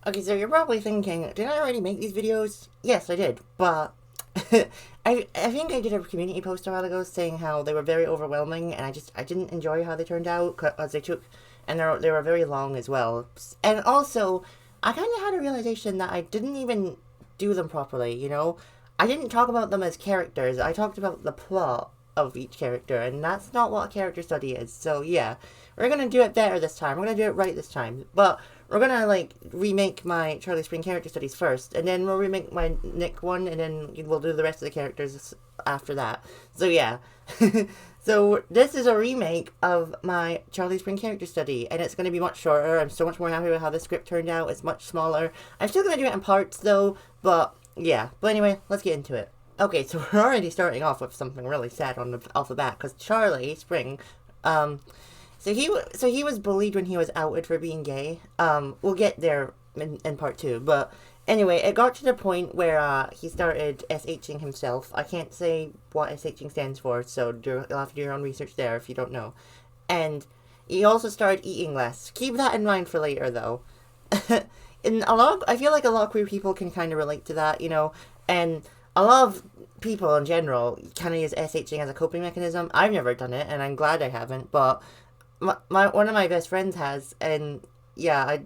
Okay, so you're probably thinking, did I already make these videos? Yes, I did, but I think I did a community post a while ago saying how they were very overwhelming, and I didn't enjoy how they turned out because they were very long as well, and also I kind of had a realization that I didn't even do them properly. I didn't talk about them as characters. I talked about the plot of each character, and that's not what a character study is. So yeah, we're gonna do it better this time. We're gonna do it right this time, but we're gonna remake my Charlie Spring character studies first, and then we'll remake my Nick one, and then we'll do the rest of the characters after that. So yeah. So this is a remake of my Charlie Spring character study, and it's going to be much shorter. I'm so much more happy with how the script turned out. It's much smaller. I'm still going to do it in parts though, but yeah. But anyway, let's get into it. Okay, so we're already starting off with something really sad off the bat, because Charlie Spring, so he was bullied when he was outed for being gay. We'll get there in part two, but anyway, it got to the point where he started SHing himself. I can't say what SHing stands for, so you'll have to do your own research there if you don't know. And he also started eating less. Keep that in mind for later, though. I feel like a lot of queer people can kind of relate to that, and a lot of people in general kind of use SHing as a coping mechanism. I've never done it, and I'm glad I haven't, but one of my best friends has, and yeah,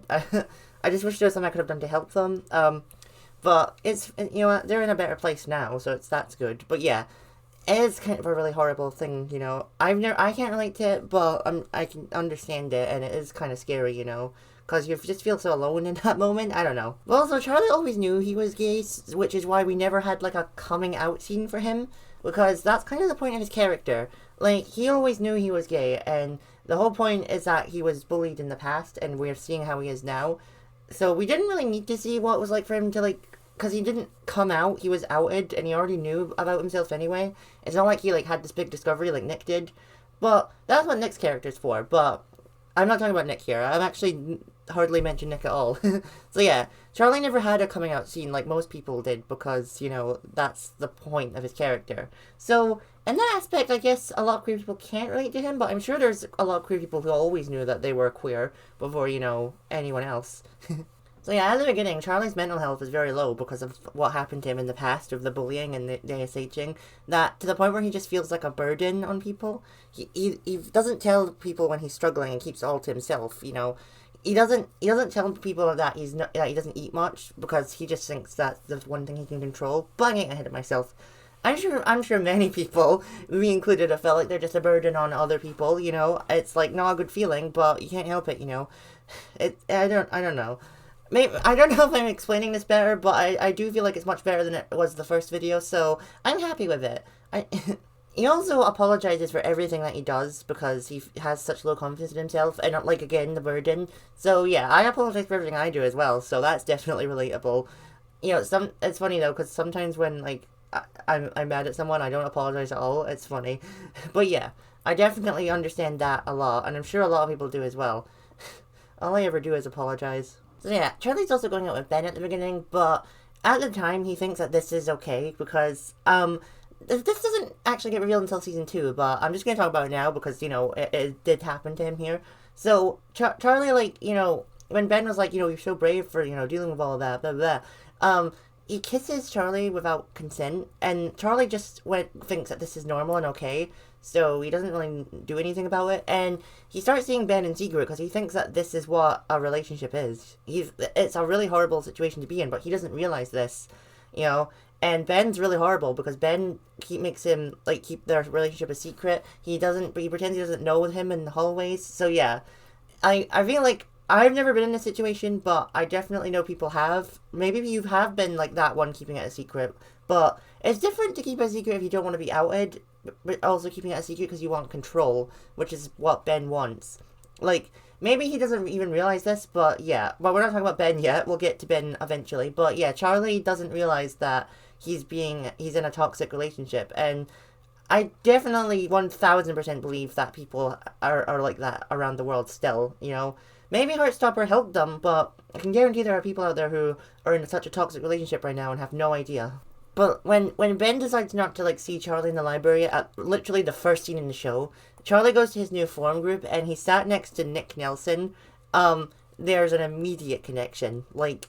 I just wish there was something I could have done to help them. But it's, they're in a better place now, so that's good. But yeah, it is kind of a really horrible thing. I can't relate to it, but I can understand it, and it is kind of scary. Because you just feel so alone in that moment. I don't know. Well, so Charlie always knew he was gay, which is why we never had a coming out scene for him, because that's kind of the point of his character. He always knew he was gay, and the whole point is that he was bullied in the past, and we're seeing how he is now. So we didn't really need to see what it was like for him to because he didn't come out, he was outed, and he already knew about himself anyway. It's not like he had this big discovery like Nick did. But that's what Nick's character's for, but I'm not talking about Nick here. I'm actually hardly mentioned Nick at all. So yeah, Charlie never had a coming out scene like most people did because, that's the point of his character. So in that aspect, I guess a lot of queer people can't relate to him, but I'm sure there's a lot of queer people who always knew that they were queer before, anyone else. So yeah, at the beginning, Charlie's mental health is very low because of what happened to him in the past, of the bullying and the SHing, that to the point where he just feels like a burden on people. He doesn't tell people when he's struggling and keeps it all to himself, He doesn't tell people that that he doesn't eat much because he just thinks that's the one thing he can control. But I'm getting ahead of myself. I'm sure many people, me included, have felt like they're just a burden on other people. It's not a good feeling, but you can't help it. I don't know. Maybe, I don't know if I'm explaining this better, but I do feel like it's much better than it was the first video, so I'm happy with it. He also apologizes for everything that he does because he has such low confidence in himself, and again, the burden. So yeah, I apologize for everything I do as well, so that's definitely relatable. It's funny though, because sometimes when I'm mad at someone, I don't apologize at all. It's funny. But yeah, I definitely understand that a lot, and I'm sure a lot of people do as well. All I ever do is apologize. So yeah, Charlie's also going out with Ben at the beginning, but at the time he thinks that this is okay because this doesn't actually get revealed until season 2, but I'm just gonna talk about it now because it did happen to him here. So Charlie, when Ben was you're so brave for dealing with all of that, blah blah blah. He kisses Charlie without consent, and Charlie just thinks that this is normal and okay, so he doesn't really do anything about it, and he starts seeing Ben in secret because he thinks that this is what a relationship is. It's a really horrible situation to be in, but he doesn't realize this, and Ben's really horrible because Ben makes him keep their relationship a secret. He pretends he doesn't know him in the hallways. So yeah, I feel like I've never been in a situation, but I definitely know people have. Maybe you have been that one keeping it a secret, but it's different to keep it a secret if you don't want to be outed, but also keeping it a secret because you want control, which is what Ben wants. Maybe he doesn't even realize this, but yeah. But we're not talking about Ben yet. We'll get to Ben eventually. But yeah, Charlie doesn't realize that he's in a toxic relationship, and I definitely 1000% believe that people are like that around the world still, Maybe Heartstopper helped them, but I can guarantee there are people out there who are in such a toxic relationship right now and have no idea. But when Ben decides not to see Charlie in the library at literally the first scene in the show, Charlie goes to his new forum group and he sat next to Nick Nelson. there's an immediate connection. Like,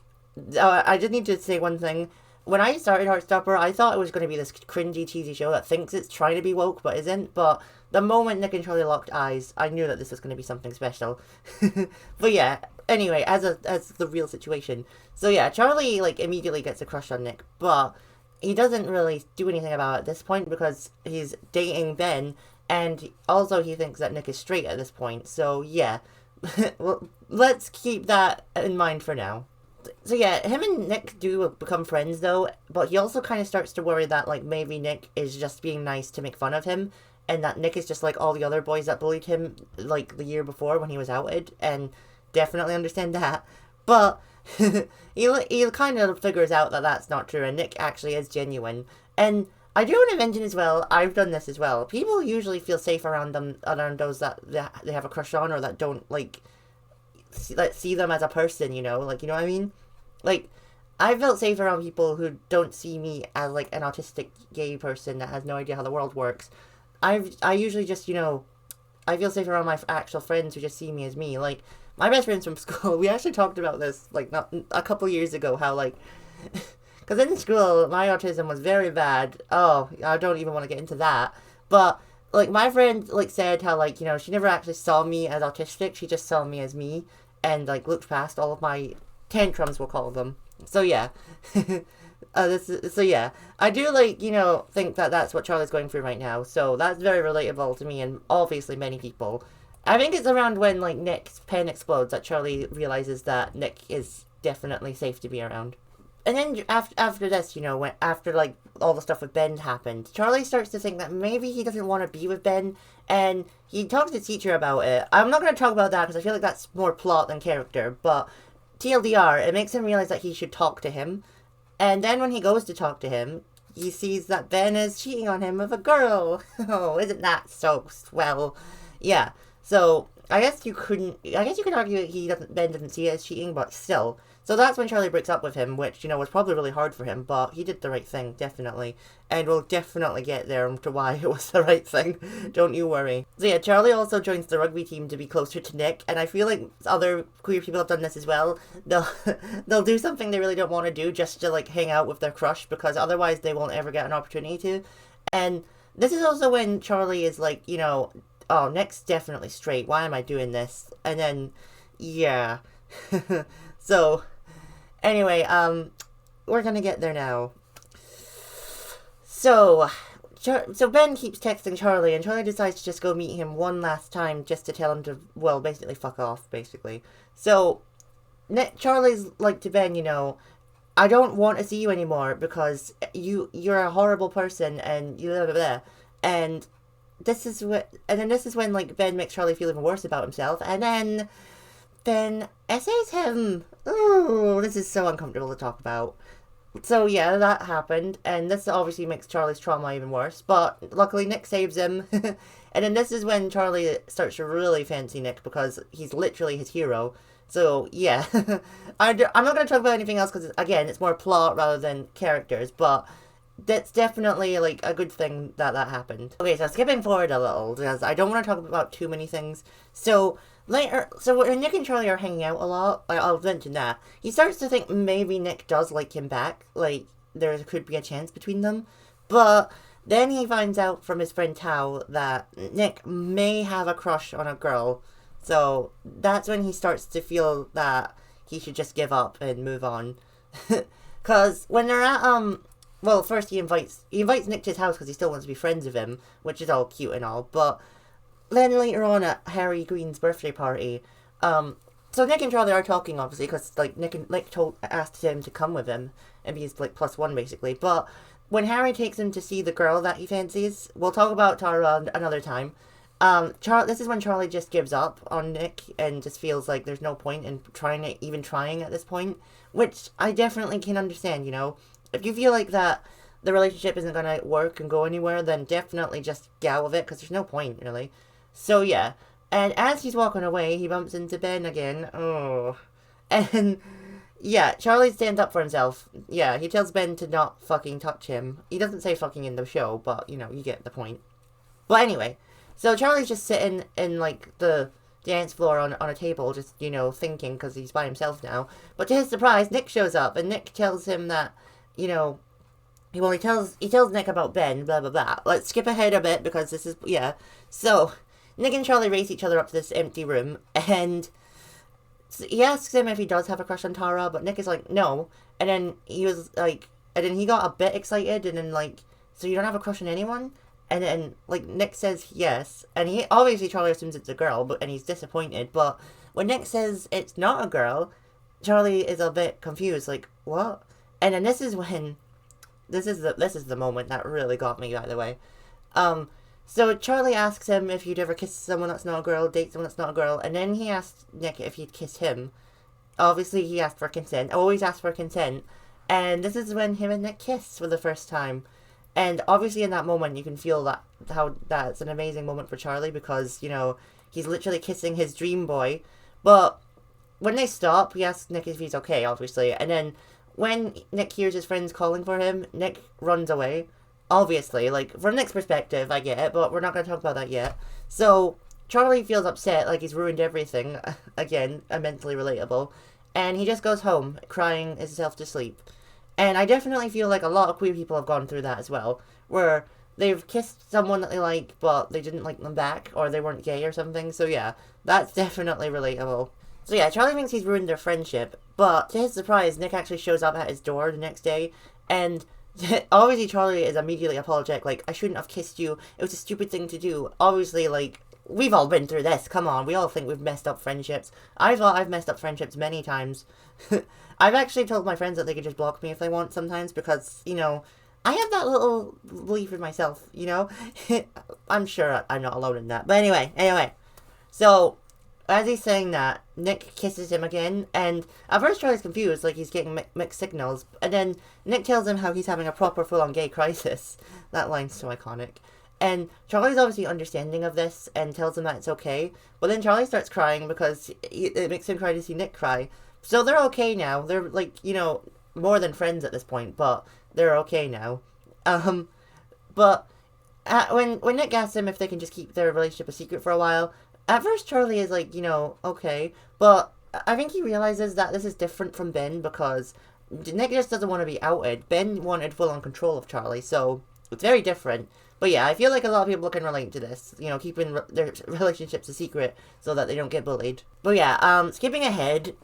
I just need to say one thing. When I started Heartstopper, I thought it was going to be this cringy, cheesy show that thinks it's trying to be woke but isn't. But the moment Nick and Charlie locked eyes, I knew that this was going to be something special. But yeah, anyway, as the real situation. So yeah, Charlie like immediately gets a crush on Nick, but he doesn't really do anything about it at this point because he's dating Ben, and also he thinks that Nick is straight at this point. So yeah, well, let's keep that in mind for now. So yeah, him and Nick do become friends though, but he also kind of starts to worry that like maybe Nick is just being nice to make fun of him, and that Nick is just like all the other boys that bullied him like the year before when he was outed, and definitely understand that. But he kind of figures out that that's not true, and Nick actually is genuine. And I do want to mention as well, I've done this as well. People usually feel safe around those that they have a crush on, or that don't like see them as a person, you know what I mean? Like, I felt safe around people who don't see me as like an autistic gay person that has no idea how the world works. I usually just, I feel safe around my actual friends who just see me as me. Like, my best friends from school, we actually talked about this, like, not a couple years ago, how, like, because in school, my autism was very bad. Oh, I don't even want to get into that. But, like, my friend, like, said how, like, she never actually saw me as autistic. She just saw me as me and, like, looked past all of my tantrums, we'll call them. So, yeah. So yeah, I do think that that's what Charlie's going through right now. So that's very relatable to me and obviously many people. I think it's around when like Nick's pen explodes that Charlie realizes that Nick is definitely safe to be around. And then after this, after like all the stuff with Ben happened, Charlie starts to think that maybe he doesn't want to be with Ben, and he talks to the teacher about it. I'm not going to talk about that because I feel like that's more plot than character, but TLDR, it makes him realize that he should talk to him. And then when he goes to talk to him, he sees that Ben is cheating on him with a girl. Oh, isn't that so swell? Yeah. So I guess you could argue that Ben doesn't see it as cheating, but still. So that's when Charlie breaks up with him, which, was probably really hard for him, but he did the right thing, definitely. And we'll definitely get there to why it was the right thing. Don't you worry. So yeah, Charlie also joins the rugby team to be closer to Nick, and I feel like other queer people have done this as well. They'll do something they really don't want to do just to, like, hang out with their crush, because otherwise they won't ever get an opportunity to. And this is also when Charlie is like, oh, Nick's definitely straight. Why am I doing this? And then, yeah. So, anyway, we're gonna get there now. So Ben keeps texting Charlie, and Charlie decides to just go meet him one last time just to tell him to, well, basically fuck off, basically. So, Charlie's like to Ben, I don't want to see you anymore because you're a horrible person and you blah, blah, blah. And this is when like Ben makes Charlie feel even worse about himself, and then Ben essays him. Ooh, this is so uncomfortable to talk about. So yeah, that happened, and this obviously makes Charlie's trauma even worse, but luckily Nick saves him. And then this is when Charlie starts to really fancy Nick because he's literally his hero. So yeah, I'm not going to talk about anything else because, again, it's more plot rather than characters, but that's definitely like a good thing that happened. Okay, so skipping forward a little because I don't want to talk about too many things. So when Nick and Charlie are hanging out a lot, I'll mention that, he starts to think maybe Nick does like him back, like there could be a chance between them, but then he finds out from his friend Tao that Nick may have a crush on a girl, so that's when he starts to feel that he should just give up and move on. Because when they're at, well, first he invites Nick to his house because he still wants to be friends with him, which is all cute and all, but then later on at Harry Green's birthday party, so Nick and Charlie are talking, obviously, because like Nick asked him to come with him and be his like +1 basically. But when Harry takes him to see the girl that he fancies, we'll talk about Tara another time. This is when Charlie just gives up on Nick and just feels like there's no point in trying at this point, which I definitely can understand. If you feel like that the relationship isn't gonna work and go anywhere, then definitely just get out of it because there's no point really. So yeah, and as he's walking away, he bumps into Ben again. Oh, and yeah, Charlie stands up for himself. Yeah, he tells Ben to not fucking touch him. He doesn't say fucking in the show, but you get the point. But anyway, so Charlie's just sitting in like the dance floor on a table, just, you know, thinking because he's by himself now. But to his surprise, Nick shows up, and Nick tells him that, you know, he tells Nick about Ben, blah, blah, blah. Let's skip ahead a bit because this is, yeah. So, Nick and Charlie race each other up to this empty room, and he asks him if he does have a crush on Tara, but Nick is like, no. And then he was like, and then he got a bit excited, and then like, so you don't have a crush on anyone? And then, like, Nick says yes, and he, obviously Charlie assumes it's a girl, and he's disappointed, but when Nick says it's not a girl, Charlie is a bit confused, like, what? And then this is when, this is the moment that really got me, by the way. So Charlie asks him if you'd ever kiss someone that's not a girl, date someone that's not a girl, and then he asks Nick if he'd kiss him. Obviously, he asked for consent, always asked for consent, and this is when him and Nick kiss for the first time. And obviously in that moment, you can feel that how that's an amazing moment for Charlie because, you know, he's literally kissing his dream boy. But when they stop, he asks Nick if he's okay, obviously. And then when Nick hears his friends calling for him, Nick runs away. Obviously, like, from Nick's perspective, I get it, but we're not going to talk about that yet. So, Charlie feels upset, like he's ruined everything. Again, mentally relatable. And he just goes home, crying himself to sleep. And I definitely feel like a lot of queer people have gone through that as well, where they've kissed someone that they like, but they didn't like them back, or they weren't gay or something. So yeah, that's definitely relatable. So yeah, Charlie thinks he's ruined their friendship, but to his surprise, Nick actually shows up at his door the next day, and obviously Charlie is immediately apologetic, like, I shouldn't have kissed you, it was a stupid thing to do. Obviously, like, we've all been through this, come on, we all think we've messed up friendships. I've messed up friendships many times. I've actually told my friends that they could just block me if they want sometimes because, you know, I have that little belief in myself, you know? I'm sure I'm not alone in that. But anyway. So, as he's saying that, Nick kisses him again, and at first Charlie's confused, like he's getting mixed signals, and then Nick tells him how he's having a proper full-on gay crisis. That line's so iconic. And Charlie's obviously understanding of this and tells him that it's okay, but then Charlie starts crying because it makes him cry to see Nick cry. So they're okay now. They're, like, you know, more than friends at this point, but they're okay now. But when Nick asks him if they can just keep their relationship a secret for a while, at first Charlie is like, you know, okay, but I think he realizes that this is different from Ben because Nick just doesn't want to be outed. Ben wanted full-on control of Charlie, so it's very different. But yeah, I feel like a lot of people can relate to this, you know, keeping their relationships a secret so that they don't get bullied. But yeah, skipping ahead,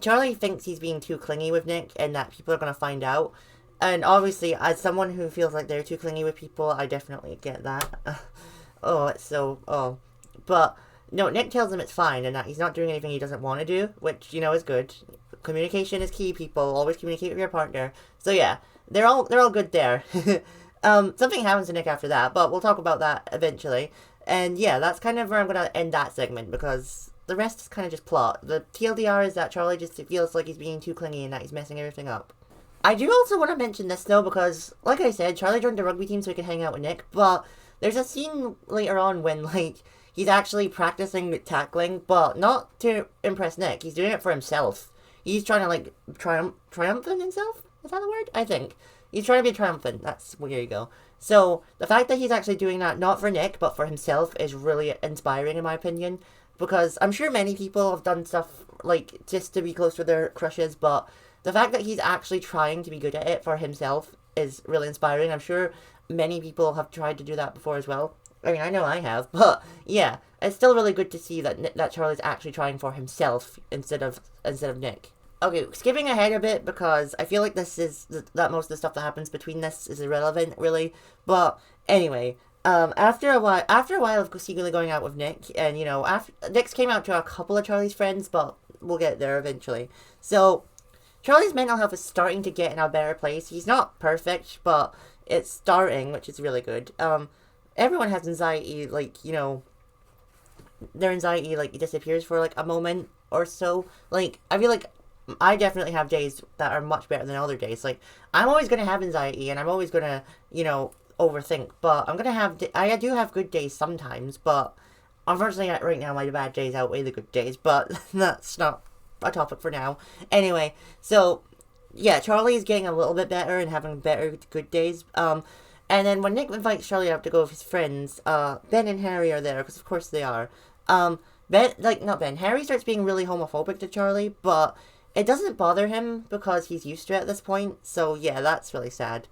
Charlie thinks he's being too clingy with Nick and that people are going to find out. And obviously, as someone who feels like they're too clingy with people, I definitely get that. But no, Nick tells him it's fine and that he's not doing anything he doesn't want to do, which, you know, is good. Communication is key, people. Always communicate with your partner. So yeah, they're all good there. Something happens to Nick after that, but we'll talk about that eventually. And yeah, that's kind of where I'm going to end that segment, because the rest is kind of just plot. The TLDR is that Charlie just feels like he's being too clingy and that he's messing everything up. I do also want to mention this, though, because, like I said, Charlie joined the rugby team so he could hang out with Nick, but there's a scene later on when, like, he's actually practicing tackling, but not to impress Nick. He's doing it for himself. He's trying to, like, triumph in himself? Is that the word? I think. He's trying to be triumphant. That's where you go. So, the fact that he's actually doing that, not for Nick, but for himself, is really inspiring, in my opinion. Because I'm sure many people have done stuff, like, just to be close to their crushes, but the fact that he's actually trying to be good at it for himself is really inspiring. I'm sure many people have tried to do that before as well. I mean, I know I have, but yeah, it's still really good to see that Charlie's actually trying for himself instead of Nick. Okay, skipping ahead a bit because I feel like this is that most of the stuff that happens between this is irrelevant, really. But anyway, after a while of secretly going out with Nick, and you know, after Nick's came out to a couple of Charlie's friends, but we'll get there eventually. So Charlie's mental health is starting to get in a better place. He's not perfect, but it's starting, which is really good. Everyone has anxiety, like, you know, their anxiety, like, disappears for, like, a moment or so. Like, I feel like I definitely have days that are much better than other days. Like, I'm always going to have anxiety, and I'm always going to, you know, overthink. But I do have good days sometimes, but unfortunately, right now, my bad days outweigh the good days. But that's not a topic for now. Anyway, so, yeah, Charlie is getting a little bit better and having better good days. And then when Nick invites Charlie out to go with his friends, Ben and Harry are there, because of course they are. Harry starts being really homophobic to Charlie, but it doesn't bother him because he's used to it at this point. So yeah, that's really sad.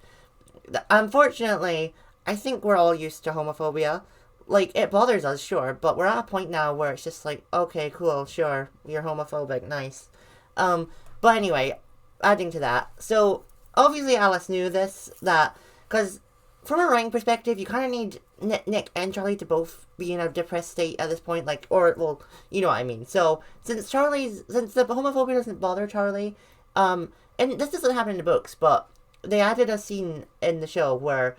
Unfortunately, I think we're all used to homophobia. Like, it bothers us, sure, but we're at a point now where it's just like, okay, cool, sure, you're homophobic, nice. But anyway, adding to that, so obviously Alice knew this, because from a writing perspective, you kind of need Nick and Charlie to both be in a depressed state at this point, like, or, well, you know what I mean. So, since the homophobia doesn't bother Charlie, and this doesn't happen in the books, but they added a scene in the show where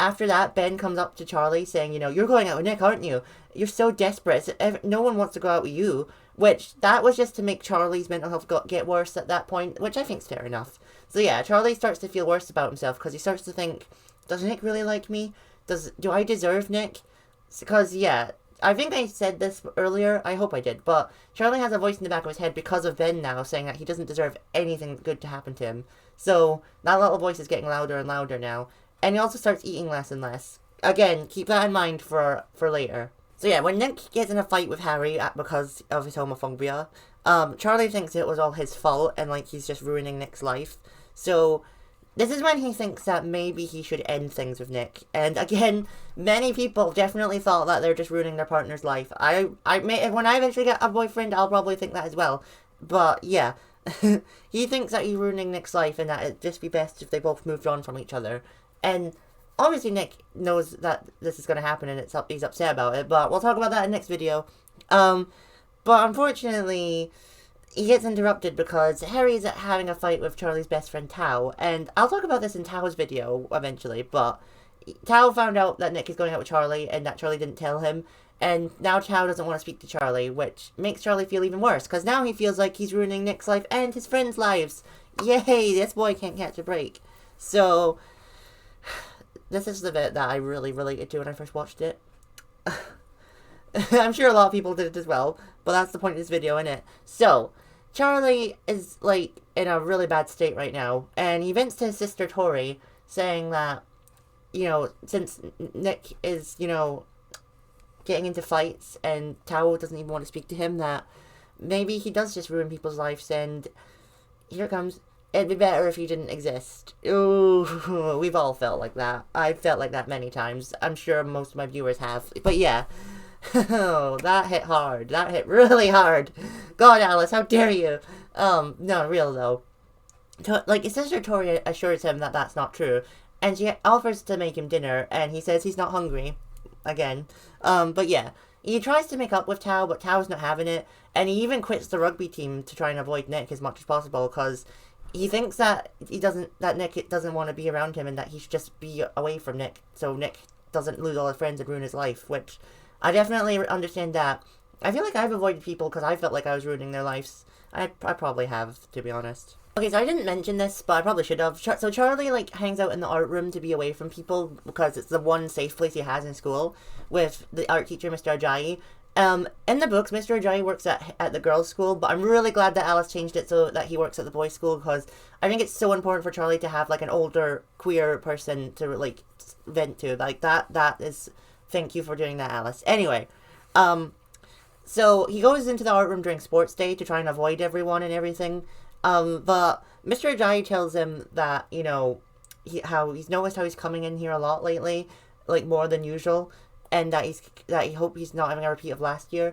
after that, Ben comes up to Charlie saying, you're going out with Nick, aren't you? You're so desperate. No one wants to go out with you. Which, that was just to make Charlie's mental health get worse at that point, which I think's fair enough. So yeah, Charlie starts to feel worse about himself because he starts to think, does Nick really like me? Do I deserve Nick? Because, yeah, I think I said this earlier, I hope I did, but Charlie has a voice in the back of his head because of Ben now saying that he doesn't deserve anything good to happen to him. So, that little voice is getting louder and louder now. And he also starts eating less and less. Again, keep that in mind for later. So yeah, when Nick gets in a fight with Harry because of his homophobia, Charlie thinks it was all his fault and like he's just ruining Nick's life. So this is when he thinks that maybe he should end things with Nick. And again, many people definitely thought that they're just ruining their partner's life. When I eventually get a boyfriend, I'll probably think that as well. But yeah, he thinks that he's ruining Nick's life and that it'd just be best if they both moved on from each other. And obviously Nick knows that this is going to happen and he's upset about it, but we'll talk about that in the next video. But unfortunately, he gets interrupted because Harry's having a fight with Charlie's best friend Tao, and I'll talk about this in Tao's video eventually, but Tao found out that Nick is going out with Charlie and that Charlie didn't tell him, and now Tao doesn't want to speak to Charlie, which makes Charlie feel even worse, because now he feels like he's ruining Nick's life and his friends' lives. Yay, this boy can't catch a break. So this is the bit that I really related to when I first watched it. I'm sure a lot of people did it as well, but that's the point of this video, innit? So, Charlie is, like, in a really bad state right now, and he vents to his sister Tori, saying that, since Nick is, getting into fights, and Tao doesn't even want to speak to him, that maybe he does just ruin people's lives, and here it comes. It'd be better if you didn't exist. Ooh, we've all felt like that. I've felt like that many times. I'm sure most of my viewers have. But yeah. That hit hard. That hit really hard. God, Alice, how dare you? No, real though. His sister Tori assures him that that's not true. And she offers to make him dinner, and he says he's not hungry. Again. But yeah. He tries to make up with Tao, but Tao's not having it. And he even quits the rugby team to try and avoid Nick as much as possible, because he thinks that Nick doesn't want to be around him and that he should just be away from Nick so Nick doesn't lose all his friends and ruin his life, which I definitely understand that. I feel like I've avoided people because I felt like I was ruining their lives. I probably have, to be honest. Okay, so I didn't mention this, but I probably should have. So Charlie, hangs out in the art room to be away from people because it's the one safe place he has in school with the art teacher, Mr. Ajayi. In the books, Mr. Ajayi works at the girls' school, but I'm really glad that Alice changed it so that he works at the boys' school, because I think it's so important for Charlie to have, an older queer person to, vent to. That is... Thank you for doing that, Alice. Anyway, so he goes into the art room during sports day to try and avoid everyone and everything, but Mr. Ajayi tells him that, he's noticed how he's coming in here a lot lately, more than usual, and that he hope he's not having a repeat of last year.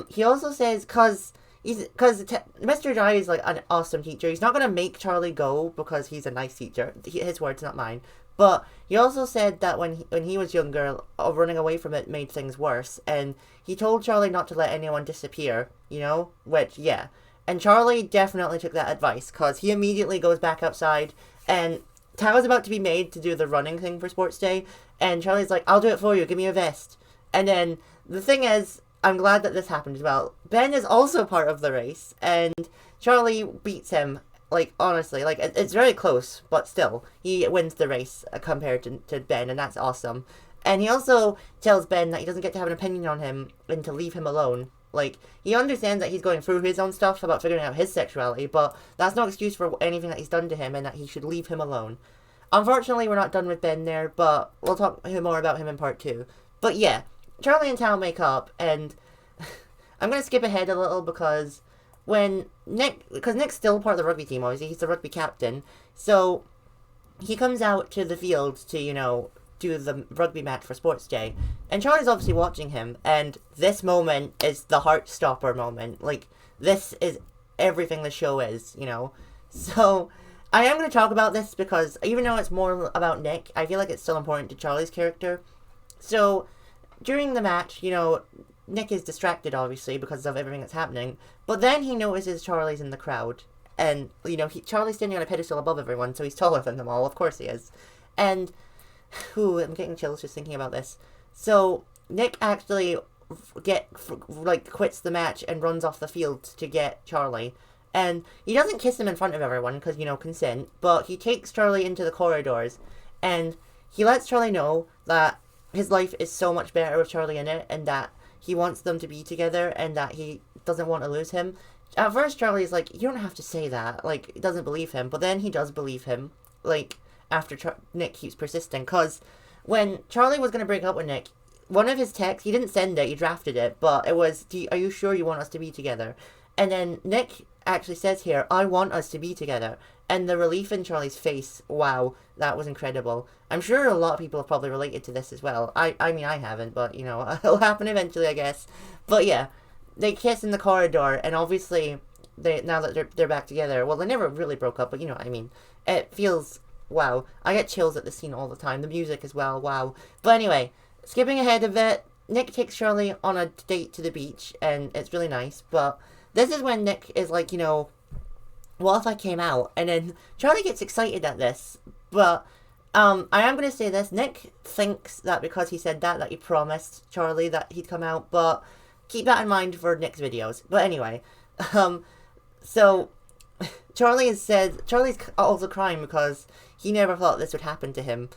He also says, because Mr. Ajayi is an awesome teacher, he's not going to make Charlie go because he's a nice teacher. His words, not mine. But he also said that when he was younger, running away from it made things worse, and he told Charlie not to let anyone disappear, which, yeah. And Charlie definitely took that advice, because he immediately goes back outside, and Tao is about to be made to do the running thing for sports day, and Charlie's like, I'll do it for you, give me a vest. And then, the thing is, I'm glad that this happened as well. Ben is also part of the race, and Charlie beats him, honestly, it's very close, but still, he wins the race compared to Ben, and that's awesome. And he also tells Ben that he doesn't get to have an opinion on him and to leave him alone. He understands that he's going through his own stuff about figuring out his sexuality, but that's no excuse for anything that he's done to him, and that he should leave him alone. Unfortunately, we're not done with Ben there, but we'll talk more about him in part 2. But yeah, Charlie and Tao make up, and I'm going to skip ahead a little because because Nick's still part of the rugby team, obviously, he's the rugby captain, so he comes out to the field to, you know, do the rugby match for Sports Day, and Charlie's obviously watching him, and this moment is the Heartstopper moment. Like, this is everything the show is, you know. So, I am going to talk about this because even though it's more about Nick, I feel like it's still important to Charlie's character. So, during the match, you know, Nick is distracted, obviously, because of everything that's happening, but then he notices Charlie's in the crowd, and, you know, Charlie's standing on a pedestal above everyone, so he's taller than them all, of course he is, and, ooh, I'm getting chills just thinking about this. So, Nick actually quits the match and runs off the field to get Charlie, and he doesn't kiss him in front of everyone, because, you know, consent, but he takes Charlie into the corridors, and he lets Charlie know that his life is so much better with Charlie in it, and that he wants them to be together, and that he doesn't want to lose him. At first, Charlie's like, you don't have to say that, like, he doesn't believe him, but then he does believe him, like, after Nick keeps persisting, because when Charlie was going to break up with Nick, one of his texts, he didn't send it, he drafted it, but it was, are you sure you want us to be together? And then Nick actually says here, I want us to be together. And the relief in Charlie's face, wow, that was incredible. I'm sure a lot of people have probably related to this as well. I mean, I haven't, but, you know, it'll happen eventually, I guess. But yeah, they kiss in the corridor, and obviously, now that they're back together, well, they never really broke up, but you know what I mean. It feels, wow. I get chills at the scene all the time. The music as well, wow. But anyway, skipping ahead a bit, Nick takes Charlie on a date to the beach, and it's really nice, but this is when Nick is like, you know, what if I came out? And then Charlie gets excited at this, but I am going to say this, Nick thinks that because he said that he promised Charlie that he'd come out, but keep that in mind for Nick's videos. But anyway, so Charlie's also crying because he never thought this would happen to him,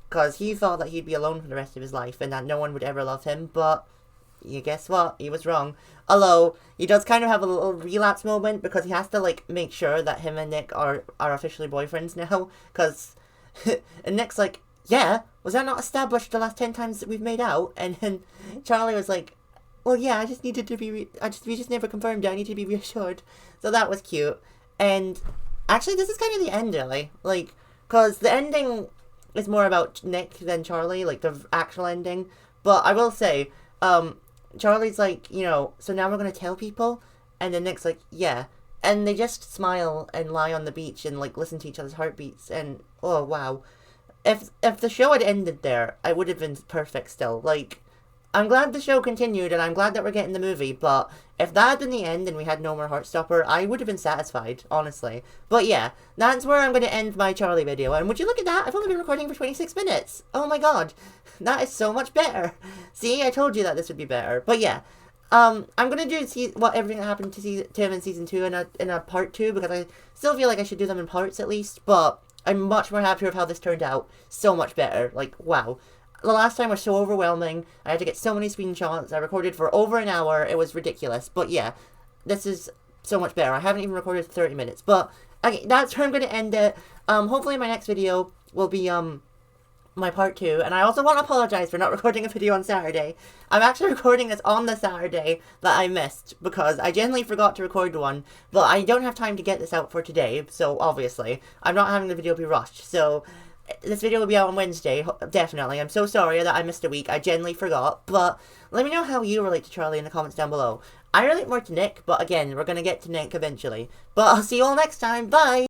because he thought that he'd be alone for the rest of his life and that no one would ever love him, but you guess what? He was wrong. Although, he does kind of have a little relapse moment because he has to, like, make sure that him and Nick are officially boyfriends now. Because, and Nick's like, yeah, was that not established the last 10 times that we've made out? And then Charlie was like, well, yeah, I just needed to be, we just never confirmed it, I need to be reassured. So that was cute. And, actually, this is kind of the end, really. Like, because the ending is more about Nick than Charlie, like, the actual ending. But I will say, Charlie's like, you know, so now we're going to tell people? And then Nick's like, yeah. And they just smile and lie on the beach and, like, listen to each other's heartbeats. And, oh, wow. If the show had ended there, I would have been perfect still. Like, I'm glad the show continued, and I'm glad that we're getting the movie, but if that had been the end and we had no more Heartstopper, I would have been satisfied, honestly. But yeah, that's where I'm going to end my Charlie video, and would you look at that? I've only been recording for 26 minutes. Oh my god, that is so much better. See, I told you that this would be better. But yeah, I'm going to do everything that happened to him in Season 2 in a Part 2, because I still feel like I should do them in parts at least, but I'm much more happier with how this turned out. So much better. Like, wow. The last time was so overwhelming. I had to get so many screenshots. I recorded for over an hour. It was ridiculous. But yeah, this is so much better. I haven't even recorded for 30 minutes. But okay, that's where I'm going to end it. Hopefully my next video will be my part 2. And I also want to apologize for not recording a video on Saturday. I'm actually recording this on the Saturday that I missed, because I genuinely forgot to record one. But I don't have time to get this out for today. So obviously, I'm not having the video be rushed. So this video will be out on Wednesday, definitely. I'm so sorry that I missed a week. I genuinely forgot. But let me know how you relate to Charlie in the comments down below. I relate more to Nick, but again, we're going to get to Nick eventually. But I'll see you all next time. Bye!